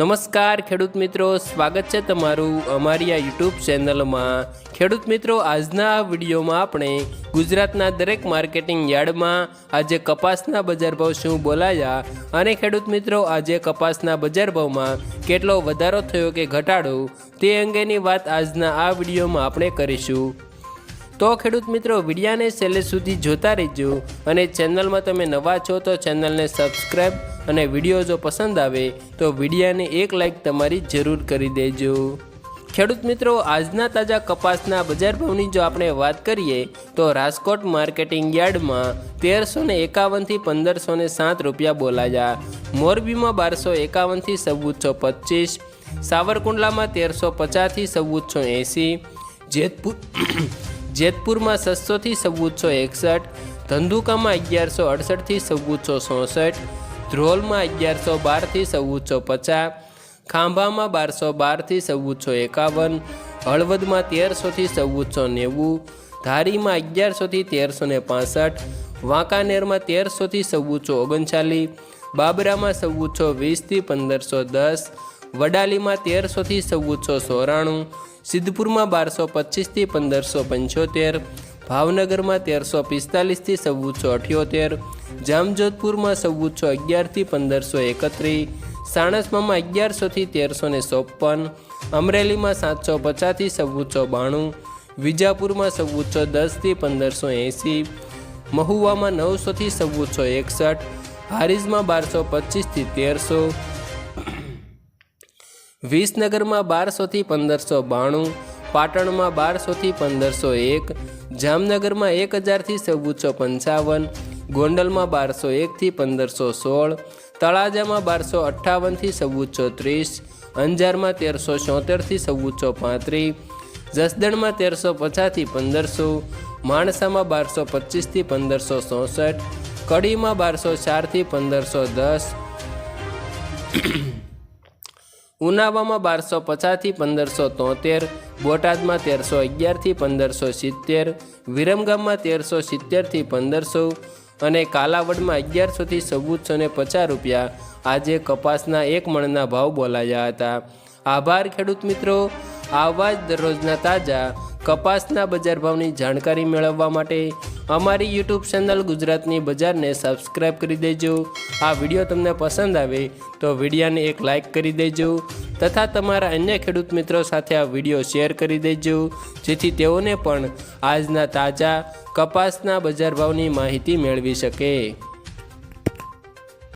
નમસ્કાર ખેડૂત મિત્રો, સ્વાગત છે તમારું અમારી આ યુટ્યુબ ચેનલમાં। ખેડૂત મિત્રો, આજના આ વિડીયોમાં આપણે ગુજરાતના દરેક માર્કેટિંગ યાર્ડમાં આજે કપાસના બજાર ભાવ શું બોલાયા અને ખેડૂત મિત્રો આજે કપાસના બજાર ભાવમાં કેટલો વધારો થયો કે ઘટાડો તે અંગેની વાત આજના આ વિડીયોમાં આપણે કરીશું। તો ખેડૂત મિત્રો, વિડીયાને છેલ્લે સુધી જોતા રહેજો અને ચેનલમાં તમે નવા છો તો ચેનલને સબસ્ક્રાઈબ અને વિડીયો જો પસંદ આવે તો વિડીયાને એક લાઈક તમારી જરૂર કરી દેજો। ખેડૂત મિત્રો, આજના તાજા કપાસના બજાર ભાવની જો આપણે વાત કરીએ તો રાજકોટ માર્કેટિંગ યાર્ડમાં 1351 થી 1507 રૂપિયા બોલાયા। મોરબીમાં 1251 થી 1425, સાવરકુંડલામાં 1350 થી 1480, જેતપુરમાં 600 થી 1461, ધંધુકામાં 1168 થી 1464, ધ્રોલમાં 1112 થી 1450, ખાંભામાં 1212 થી 1451, હળવદમાં 1300 થી 1490, ધારીમાં 1100 થી 1365, વાંકાનેરમાં 1300 થી 1439, બાબરામાં 1420 થી 1510, વડાલીમાં 1300 થી 1494, સિદ્ધપુરમાં 1225 થી 1575, ભાવનગરમાં 1345 થી 1478, જામજોધપુરમાં 1411 થી 1531, સાણસમાં 1100 થી 1354, અમરેલીમાં 750 થી 1492, વિજાપુરમાં 1410 થી 1580, મહુવામાં 900 થી 1461, હારીજમાં 1225 થી 1300, વિસનગરમાં 1200 થી 1592, પાટણમાં 1200 થી 1501, જામનગરમાં 1000 થી 1455, ગોંડલમાં 1201 થી 1516, તળાજામાં 1258 થી 1430, અંજારમાં 1376 થી 1435, જસદણમાં 1350 થી 1500, માણસામાં 1225 થી 1564, કડીમાં 1204 થી 1510, ઉનાવામાં 1250 થી 1573, બોટાદમાં 1311 થી 1570, વિરમગામમાં 1370 થી 1500 અને કાલાવડમાં 1100 થી 1450 રૂપિયા આજે કપાસના એક મણના ભાવ બોલાયા હતા। આભાર ખેડૂત મિત્રો। આવા જ દરરોજના તાજા કપાસના બજાર ભાવની જાણકારી મેળવવા માટે અમારી યુટ્યુબ ચેનલ ગુજરાતની બજારને સબસ્ક્રાઈબ કરી દેજો। આ વિડીયો તમને પસંદ આવે તો વિડીયાને એક લાઈક કરી દેજો તથા તમારા અન્ય ખેડૂત મિત્રો સાથે આ વિડીયો શેર કરી દેજો જેથી તેઓને પણ આજના તાજા કપાસના બજાર ભાવની માહિતી મેળવી શકે।